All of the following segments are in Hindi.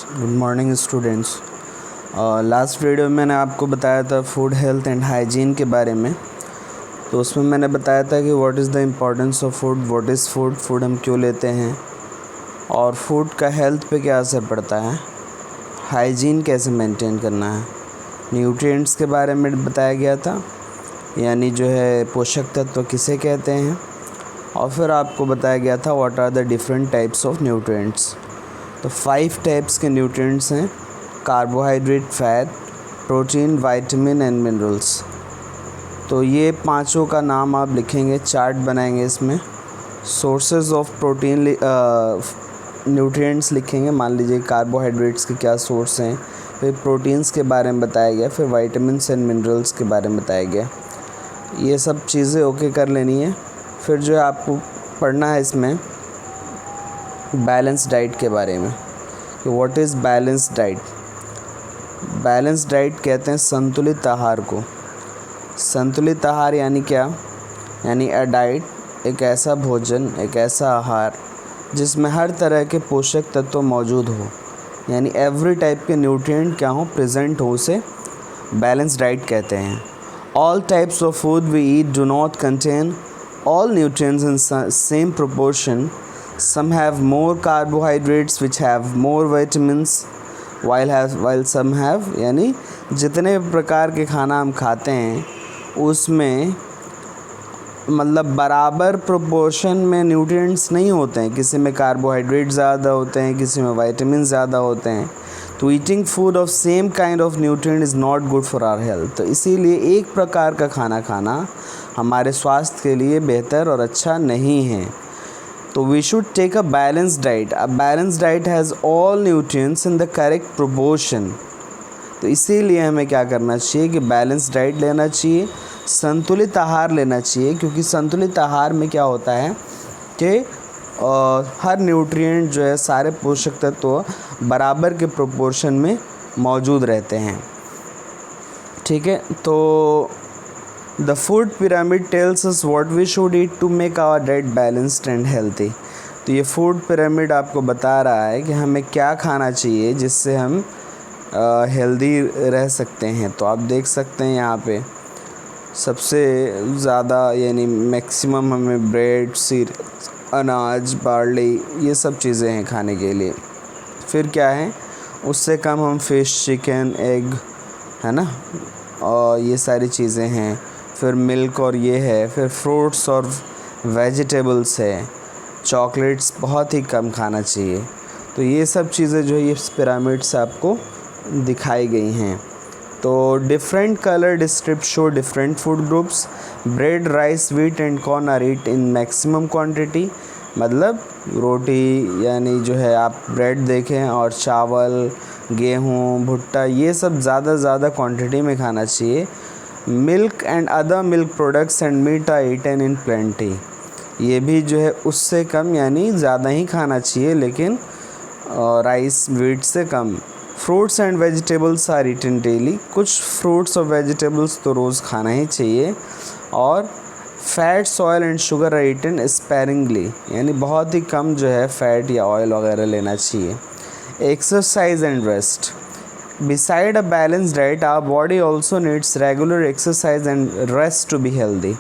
Good morning students. Last video में मैंने आपको बताया था फूड हेल्थ एंड हाइजीन के बारे में। तो उसमें मैंने बताया था कि what is the importance of food, what is food, food हम क्यों लेते हैं और फूड का हेल्थ पे क्या असर पड़ता है, हाइजीन कैसे मेंटेन करना है, न्यूट्रिएंट्स के बारे में बताया गया था, यानी जो है पोषक तत्व किसे कहते हैं, और फिर आपको बताया गया था what are the different types of nutrients. तो 5 टाइप्स के न्यूट्रिएंट्स हैं: carbohydrate, fat, protein, vitamin and minerals. तो ये पांचों का नाम आप लिखेंगे, चार्ट बनाएंगे इसमें। सोर्सेज ऑफ प्रोटीन न्यूट्रिएंट्स लिखेंगे, मान लीजिए कार्बोहाइड्रेट्स के क्या सोर्स हैं, फिर प्रोटीन्स के बारे में बताया गया, फिर विटामिन्स एंड मिनरल्स के बारे में बताया गया। ये सब चीज़ें ओके कर लेनी है। फिर जो है आपको पढ़ना है इसमें बैलेंस डाइट के बारे में कि what is balance diet. Balance diet कहते हैं संतुलित आहार को। संतुलित आहार यानी क्या? यानी अ डाइट, एक ऐसा भोजन, एक ऐसा आहार जिसमें हर तरह के पोषक तत्व मौजूद हो, यानी एवरी टाइप के न्यूट्रिएंट क्या हो, प्रेजेंट हो, उसे बैलेंस डाइट कहते हैं। All types of food we eat do not contain all nutrients in same proportion. Some have more carbohydrates which have more vitamins while some have, यानी जितने प्रकार के खाना हम खाते हैं उसमें मतलब बराबर प्रोपोर्शन में न्यूट्रिएंट्स नहीं होते हैं। किसी में कार्बोहाइड्रेट ज़्यादा होते हैं, किसी में विटामिन ज़्यादा होते हैं। तो eating food of same kind of nutrient is not good for our health. तो इसीलिए एक प्रकार का खाना खाना हमारे स्वास्थ्य के लिए बेहतर और अच्छा नहीं है। तो we should take a balance diet. A balance diet has all nutrients in the correct proportion. तो इसीलिए हमें क्या करना चाहिए कि बैलेंस डाइट लेना चाहिए, संतुलित आहार लेना चाहिए, क्योंकि संतुलित आहार में क्या होता है कि हर न्यूट्रिएंट जो है, सारे पोषक तत्व बराबर के प्रोपोर्शन में मौजूद रहते हैं। ठीक है, तो the food pyramid tells us what we should eat to make our diet balanced and healthy. तो ये फूड पिरामिड आपको बता रहा है कि हमें क्या खाना चाहिए जिससे हम हेल्दी रह सकते हैं। तो आप देख सकते हैं यहाँ पे सबसे ज़्यादा यानी मैक्सिमम हमें ब्रेड, अनाज, बार्ली, ये सब चीज़ें हैं खाने के लिए। फिर क्या है, उससे कम हम फ़िश, चिकन, एग, है ना, और ये सारी चीज़ें हैं। फिर मिल्क और ये है। फिर फ्रूट्स और वेजिटेबल्स है। चॉकलेट्स बहुत ही कम खाना चाहिए। तो ये सब चीज़ें जो है ये पिरामिड से आपको दिखाई गई हैं। तो different colour strip show different food groups. Bread, rice, wheat and corn are eat in maximum quantity. मतलब रोटी यानी जो है आप ब्रेड देखें, और चावल, गेहूँ, भुट्टा, ये सब ज़्यादा क्वांटिटी में खाना चाहिए। Milk and other milk products and meat are eaten in plenty. ये भी जो है उससे कम यानी ज़्यादा ही खाना चाहिए, लेकिन राइस, व्हीट से कम। Fruits and vegetables are eaten daily. कुछ फ्रूट्स और वेजिटेबल्स तो रोज़ खाना ही चाहिए। और fats, oil and sugar are eaten sparingly, यानी बहुत ही कम जो है फैट या ऑयल वगैरह लेना चाहिए। Exercise and rest. Beside a balanced diet, our body also needs regular exercise and rest to be healthy.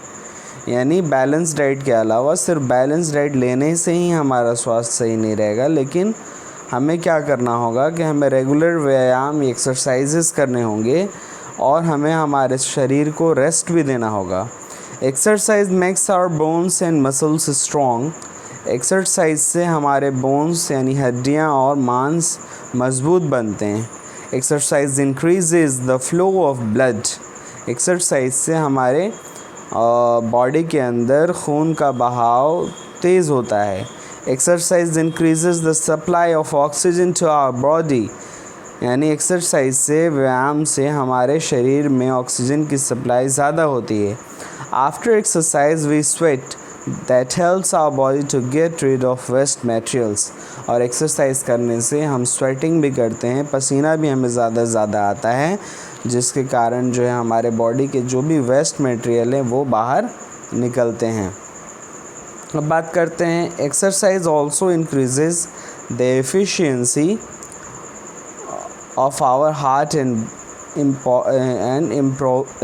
यानी बैलेंस डाइट के अलावा सिर्फ बैलेंस डाइट लेने से ही हमारा स्वास्थ्य सही नहीं रहेगा, लेकिन हमें क्या करना होगा कि हमें रेगुलर व्यायाम, एक्सरसाइजेस करने होंगे, और हमें हमारे शरीर को रेस्ट भी देना होगा। Exercise makes our bones and muscles strong. Exercise से हमारे बोन्स यानी हड्डियाँ और मांस मजबूत बनते हैं। Exercise increases the flow of blood. Exercise से हमारे बॉडी के अंदर खून का बहाव तेज़ होता है। Exercise increases the supply of oxygen to our body. यानी एक्सरसाइज से, व्यायाम से हमारे शरीर में ऑक्सीजन की सप्लाई ज़्यादा होती है। After exercise we sweat that helps our body to get rid of waste materials। और एक्सरसाइज करने से हम स्वेटिंग भी करते हैं, पसीना भी हमें ज़्यादा आता है, जिसके कारण जो है हमारे बॉडी के जो भी वेस्ट मटेरियल हैं वो बाहर निकलते हैं। अब बात करते हैं exercise also increases the efficiency of our heart and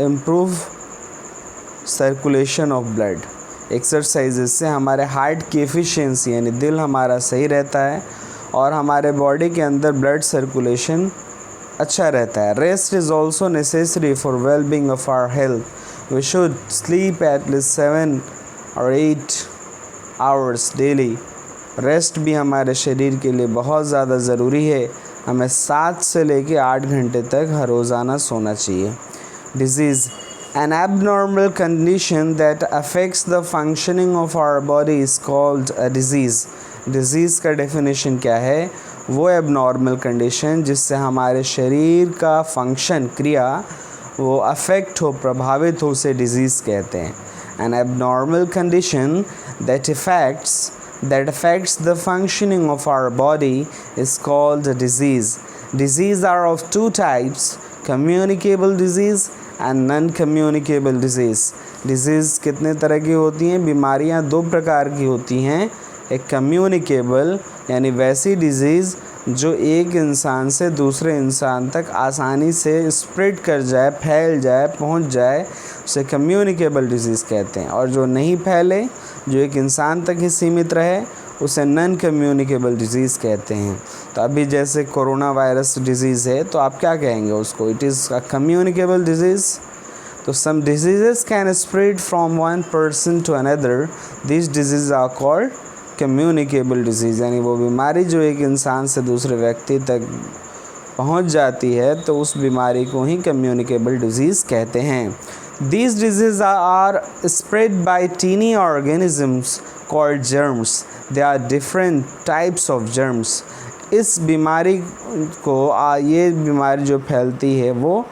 improve circulation of blood. Exercises से हमारे हार्ट की एफिशिएंसी यानी दिल हमारा सही रहता है और हमारे बॉडी के अंदर ब्लड सर्कुलेशन अच्छा रहता है. Rest is also necessary for well being of our health. We should sleep at least 7 or 8 hours daily. Rest भी हमारे शरीर के लिए बहुत ज़्यादा ज़रूरी है. हमें 7 से लेके 8 घंटे तक हर रोज़ाना सोना चाहिए. Disease, an abnormal condition that affects the functioning of our body is called a disease. Disease का डेफिनेशन क्या है? वो एबनॉर्मल कंडीशन जिससे हमारे शरीर का फंक्शन क्रिया वो अफेक्ट हो, प्रभावित हो, उसे डिज़ीज़ कहते हैं. An abnormal condition that affects the functioning of our body is called a disease. Disease are of 2 types, communicable disease and non-communicable disease. Disease कितने तरह की होती हैं? बीमारियां 2 प्रकार की होती हैं. एक कम्युनिकेबल यानी वैसी डिज़ीज़ जो एक इंसान से दूसरे इंसान तक आसानी से स्प्रेड कर जाए, फैल जाए, पहुंच जाए, उसे कम्युनिकेबल डिज़ीज़ कहते हैं. और जो नहीं फैले, जो एक इंसान तक ही सीमित रहे, उसे नॉन कम्युनिकेबल डिज़ीज़ कहते हैं. तो अभी जैसे कोरोना वायरस डिज़ीज़ है तो आप क्या कहेंगे उसको? It is a communicable disease. तो some diseases can spread from one person to another. This disease are called communicable disease. यानी वो बीमारी जो एक इंसान से दूसरे व्यक्ति तक पहुंच जाती है तो उस बीमारी को ही कम्युनिकेबल डिज़ीज़ कहते हैं. These diseases are spread by tiny organisms called germs. They are different types of germs. इस बीमारी को ये बीमारी जो फैलती है वो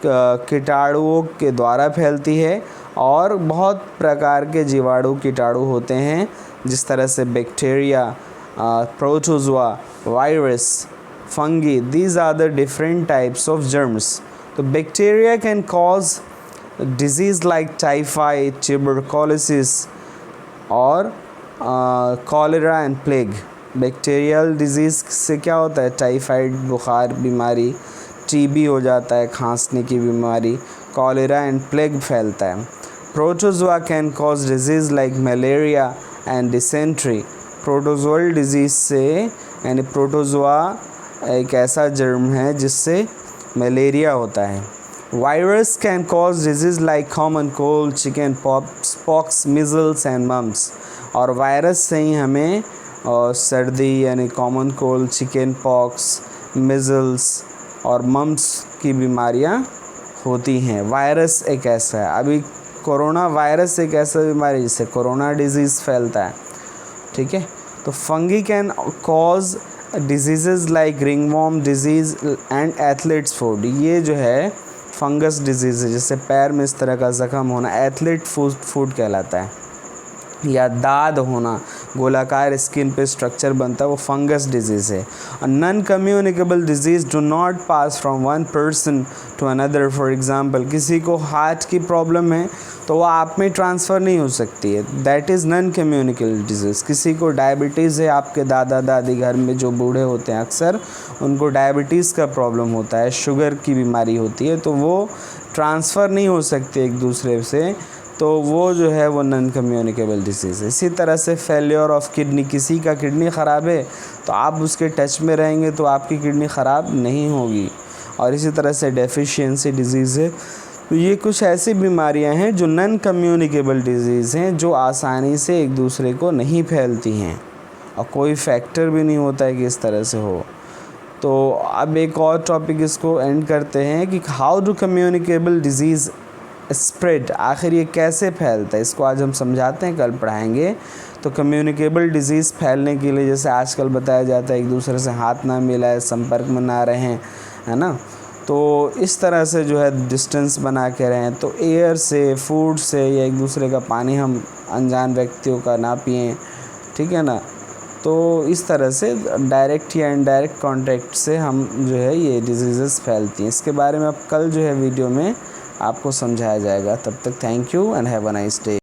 कीटाणुओं के द्वारा फैलती है और बहुत प्रकार के जीवाणु कीटाणु होते हैं, जिस तरह से bacteria, protozoa, virus, fungi. These are the different types of germs. तो bacteria can cause disease like typhoid, tuberculosis और cholera and plague. Bacterial disease से क्या होता है? टाइफाइड बुखार बीमारी, टीबी हो जाता है, खांसने की बीमारी, कॉलेरा एंड प्लेग फैलता है. Protozoa can cause disease like malaria and dysentery. Protozoal disease से यानी प्रोटोजोआ एक ऐसा जर्म है जिससे मलेरिया होता है. Virus can cause disease like common cold, chicken pox, measles and mumps. और वायरस से ही हमें सर्दी यानी common cold, chicken pox, measles और मम्स की बीमारियां होती हैं. वायरस एक ऐसा है. अभी कोरोना वायरस एक ऐसा बीमारी जिससे कोरोना डिजीज़ फैलता है. ठीक है. तो fungi can cause disease like ringworm disease and athletes food. ये जो है फंगस डिजीज़ है, जिससे पैर में इस तरह का ज़ख्म होना एथलीट फूड कहलाता है. या दाद होना, गोलाकार स्किन पे स्ट्रक्चर बनता है, वो फंगस डिजीज़ है. Non communicable disease do not pass from one person to another. For example, किसी को हार्ट की प्रॉब्लम है तो वो आप में ट्रांसफ़र नहीं हो सकती है. That is non communicable disease. किसी को डायबिटीज़ है, आपके दादा दादी घर में जो बूढ़े होते हैं अक्सर उनको डायबिटीज़ का प्रॉब्लम होता है, शुगर की बीमारी होती है, तो वो ट्रांसफ़र नहीं हो सकती एक दूसरे से, तो वो जो है वो नॉन कम्युनिकेबल डिजीज़ है. इसी तरह से फेलियर ऑफ किडनी, किसी का किडनी ख़राब है तो आप उसके टच में रहेंगे तो आपकी किडनी ख़राब नहीं होगी. और इसी तरह से डेफिशिएंसी डिजीज़ है. तो ये कुछ ऐसी बीमारियां हैं जो नॉन कम्युनिकेबल डिजीज़ हैं, जो आसानी से एक दूसरे को नहीं फैलती हैं और कोई फैक्टर भी नहीं होता है कि इस तरह से हो. तो अब एक और टॉपिक इसको एंड करते हैं कि how do communicable disease spread. आखिर ये कैसे फैलता है, इसको आज हम समझाते हैं, कल पढ़ाएंगे. तो कम्युनिकेबल डिजीज़ फैलने के लिए जैसे आजकल बताया जाता है एक दूसरे से हाथ ना मिलाए, संपर्क में ना रहें, है ना. तो इस तरह से जो है डिस्टेंस बना के रहें. तो एयर से, फूड से या एक दूसरे का पानी हम अनजान व्यक्तियों का ना पिएं. ठीक है ना. तो इस तरह से डायरेक्ट या इनडायरेक्ट कॉन्टैक्ट से हम जो है ये डिजीज़ेस फैलती हैं. इसके बारे में अब कल जो है वीडियो में आपको समझाया जाएगा. तब तक thank you and have a nice day.